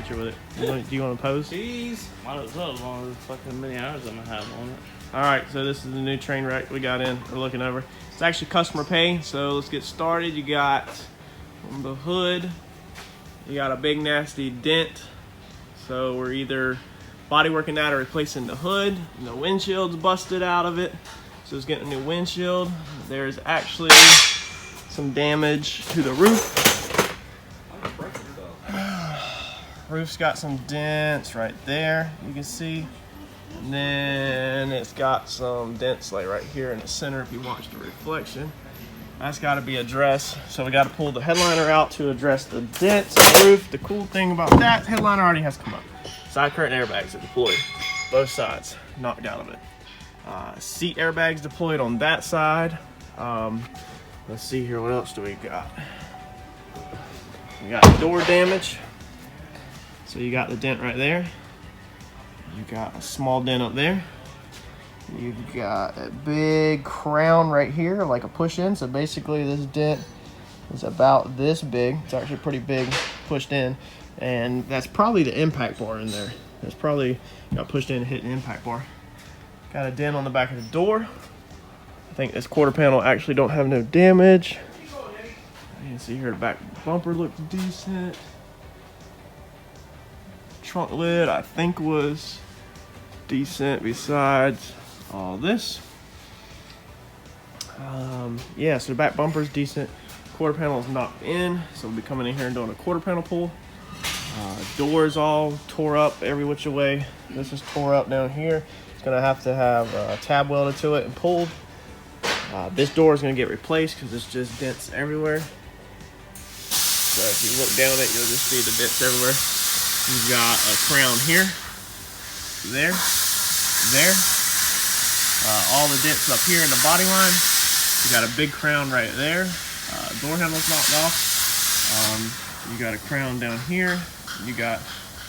picture with it. Do you want to pose? Jeez. Might as well, as long as fucking many hours I'm gonna have on it. All right, so this is the new train wreck we got in. We're looking over. It's actually customer pay, so let's get started. You got on the hood, you got a big nasty dent. So we're either body working that or replacing the hood. The windshield's busted out of it, so it's getting a new windshield. There's actually some damage to the roof. Roof's got some dents right there, you can see. And then it's got some dents like right here in the center if you watch the reflection. That's got to be addressed. So we got to pull the headliner out to address the dents in the roof. The cool thing about that, headliner already has come up. Side curtain airbags are deployed. Both sides knocked out of it. Seat airbags deployed on that side. Let's see here, what else do we got? We got door damage. So you got the dent right there. You got a small dent up there. You've got a big crown right here, like a push-in. So basically this dent is about this big. It's actually pretty big pushed in. And that's probably the impact bar in there. It's probably got pushed in and hit an impact bar. Got a dent on the back of the door. I think this quarter panel actually don't have no damage. You can see here the back bumper looks decent. Trunk lid I think was decent besides all this. Yeah, so the back bumper is decent. Quarter panel is knocked in, so we'll be coming in here and doing a quarter panel pull. Doors all tore up every which way. This is tore up down here. It's gonna have to have tab welded to it and pulled. This door is gonna get replaced because it's just dents everywhere. So if you look down it, you'll just see the dents everywhere. You've got a crown here, there, there. All the dents up here in the body line. You got a big crown right there. Door handle's knocked off. You got a crown down here. You got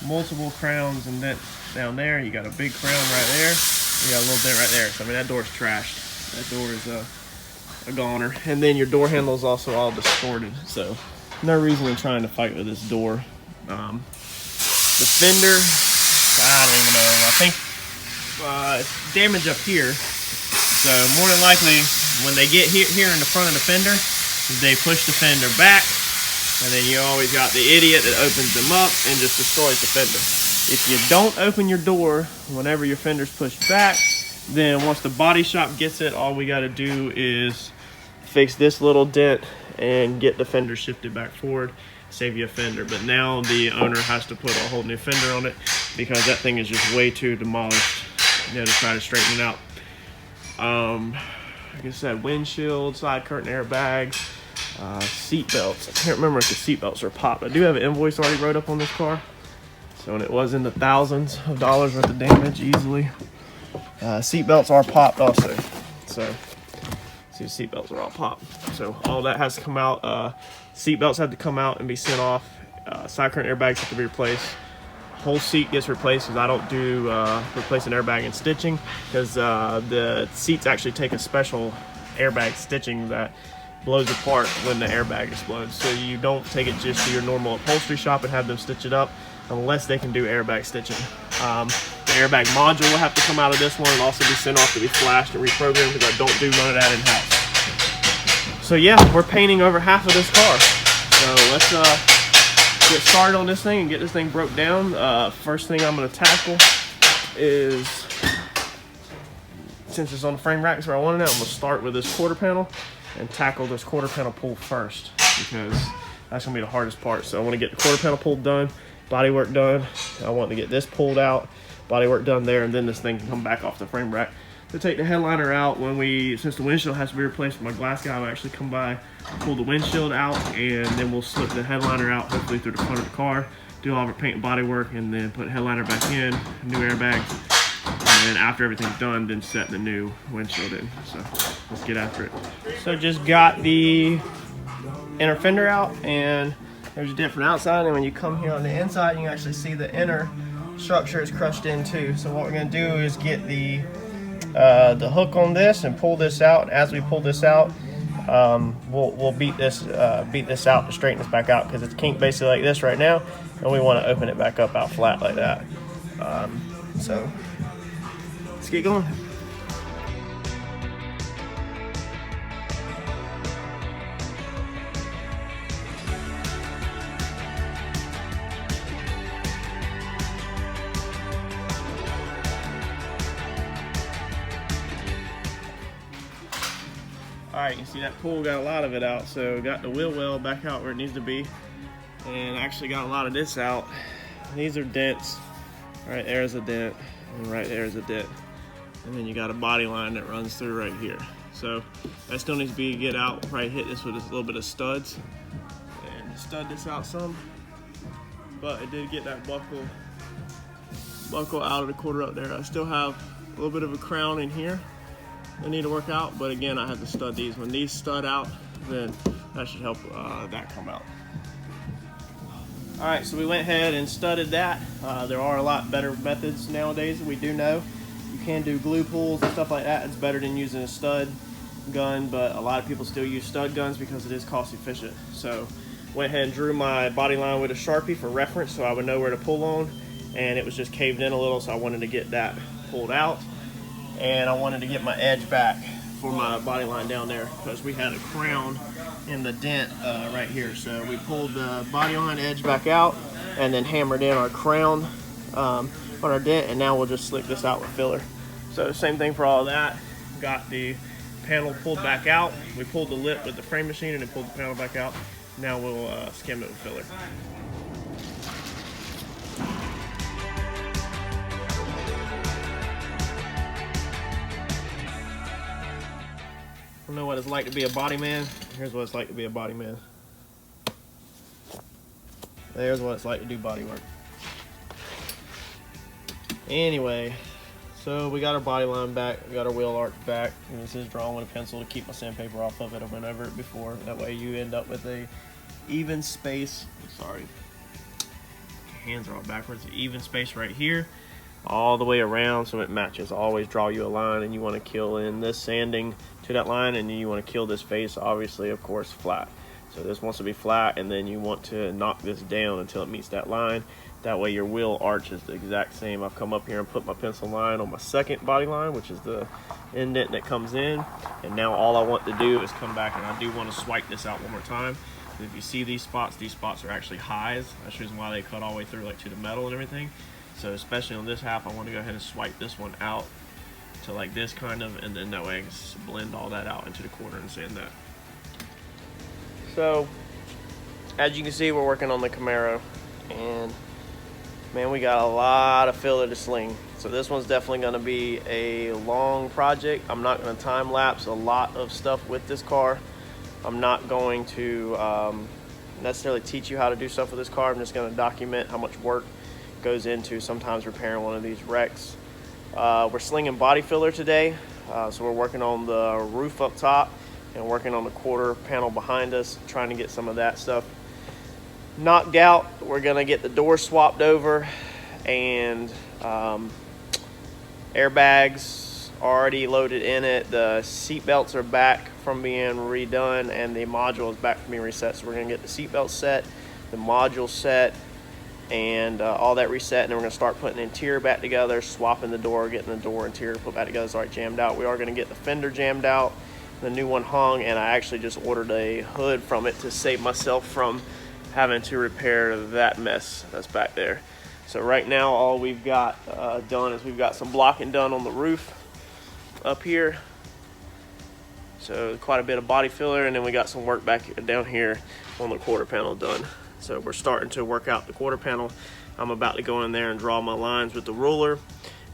multiple crowns and dents down there. You got a big crown right there. You got a little dent right there. So I mean that door's trashed. That door is a goner. And then your door handle is also all distorted. So no reason in trying to fight with this door. The fender, I don't even know. I think it's damage up here. So more than likely, when they get here in the front of the fender, they push the fender back, and then you always got the idiot that opens them up and just destroys the fender. If you don't open your door whenever your fender's pushed back, then once the body shop gets it, all we got to do is fix this little dent and get the fender shifted back forward. Save you a fender, but now the owner has to put a whole new fender on it because that thing is just way too demolished. You gotta try to straighten it out. Like I said, windshield, side curtain airbags, seat belts. I can't remember if the seat belts are popped. I do have an invoice already wrote up on this car, so and it was in the thousands of dollars worth of damage easily. Seat belts are popped also, so see the seat belts are all popped. So all that has to come out. Seat belts have to come out and be sent off. Side curtain airbags have to be replaced. Whole seat gets replaced because I don't do replacing airbag and stitching because the seats actually take a special airbag stitching that blows apart when the airbag explodes. So you don't take it just to your normal upholstery shop and have them stitch it up unless they can do airbag stitching. The airbag module will have to come out of this one and also be sent off to be flashed and reprogrammed because I don't do none of that in-house. So yeah, we're painting over half of this car. So let's get started on this thing and get this thing broke down. First thing I'm going to tackle is, since it's on the frame rack, that's where I wanted it, I'm going to start with this quarter panel and tackle this quarter panel pull first because that's going to be the hardest part. So I want to get the quarter panel pulled done, body work done. I want to get this pulled out, body work done there, and then this thing can come back off the frame rack. To take the headliner out, since the windshield has to be replaced, my glass guy will actually come by, pull the windshield out, and then we'll slip the headliner out, hopefully through the front of the car, do all of our paint and body work, and then put the headliner back in, new airbags, and then after everything's done, then set the new windshield in. So let's get after it. So just got the inner fender out, and there's a dent from the outside, and when you come here on the inside, you can actually see the inner structure is crushed in too. So what we're going to do is get the hook on this and pull this out. And as we pull this out, we'll beat this out to straighten this back out, because it's kinked basically like this right now, and we want to open it back up out flat like that. So let's get going. Alright, you see that pool got a lot of it out, so got the wheel well back out where it needs to be, and actually got a lot of this out. These are dents. Right there's a dent, and right there's a dent. And then you got a body line that runs through right here. So that still needs to be get out. We'll probably hit this with a little bit of studs and stud this out some. But it did get that buckle out of the quarter up there. I still have a little bit of a crown in here I need to work out, but again, I have to stud these. When these stud out, then that should help that come out. All right, so we went ahead and studded that. There are a lot better methods nowadays, we do know. You can do glue pulls and stuff like that. It's better than using a stud gun, but a lot of people still use stud guns because it is cost efficient. So went ahead and drew my body line with a Sharpie for reference, so I would know where to pull on, and it was just caved in a little, so I wanted to get that pulled out. And I wanted to get my edge back for my body line down there, because we had a crown in the dent right here. So we pulled the body line edge back out and then hammered in our crown on our dent, and now we'll just slick this out with filler. So same thing for all of that. Got the panel pulled back out. We pulled the lip with the frame machine and then pulled the panel back out. Now we'll skim it with filler. I don't know what it's like to be a body man. Here's what it's like to be a body man. There's what it's like to do body work. Anyway, so we got our body line back, we got our wheel arch back. And this is drawn with a pencil to keep my sandpaper off of it. I went over it before. That way you end up with a even space. Sorry, hands are all backwards. Even space right here, all the way around, so it matches. Always draw you a line, and you want to kill in this sanding to that line, and you want to kill this face, obviously, of course, flat. So this wants to be flat, and then you want to knock this down until it meets that line. That way your wheel arch is the exact same. I've come up here and put my pencil line on my second body line, which is the indent that comes in, and now all I want to do is come back, and I do want to swipe this out one more time. If you see these spots are actually highs. That's the reason why they cut all the way through, like to the metal and everything. So especially on this half, I want to go ahead and swipe this one out to like this kind of, and then that way I can just blend all that out into the corner and sand that. So as you can see, we're working on the Camaro, and man, we got a lot of filler to sling. So this one's definitely going to be a long project. I'm not going to time lapse a lot of stuff with this car. I'm not going to necessarily teach you how to do stuff with this car. I'm just going to document how much work goes into sometimes repairing one of these wrecks. We're slinging body filler today, so we're working on the roof up top and working on the quarter panel behind us, trying to get some of that stuff knocked out. We're gonna get the door swapped over, and airbags already loaded in it. The seat belts are back from being redone, and the module is back from being reset. So we're gonna get the seat belt set, the module set, and all that reset, and then we're gonna start putting the interior back together, swapping the door, getting the door interior put back together. It's already jammed out. We are gonna get the fender jammed out, the new one hung, and I actually just ordered a hood from it to save myself from having to repair that mess that's back there. So right now, all we've got done is we've got some blocking done on the roof up here. So quite a bit of body filler, and then we got some work back down here on the quarter panel done. So we're starting to work out the quarter panel. I'm about to go in there and draw my lines with the ruler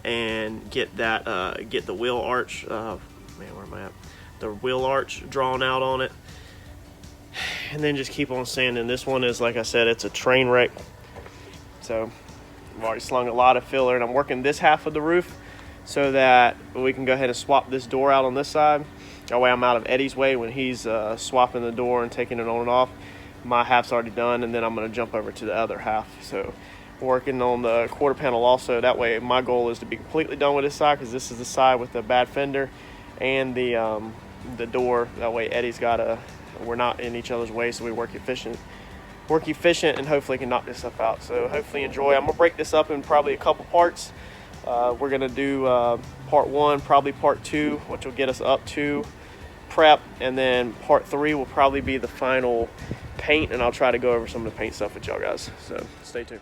and get that, get the wheel arch, man, where am I at? The wheel arch drawn out on it, and then just keep on sanding. This one is, like I said, it's a train wreck. So I've already slung a lot of filler, and I'm working this half of the roof so that we can go ahead and swap this door out on this side. That way I'm out of Eddie's way when he's swapping the door and taking it on and off. My half's already done, and then I'm going to jump over to the other half. So working on the quarter panel also. That way my goal is to be completely done with this side, because this is the side with the bad fender and the the door. That way Eddie's we're not in each other's way, so we work efficient, and hopefully can knock this stuff out. So hopefully enjoy. I'm gonna break this up in probably a couple parts. We're gonna do part 1, probably part 2, which will get us up to prep, and then part 3 will probably be the final paint, and I'll try to go over some of the paint stuff with y'all guys. So stay tuned.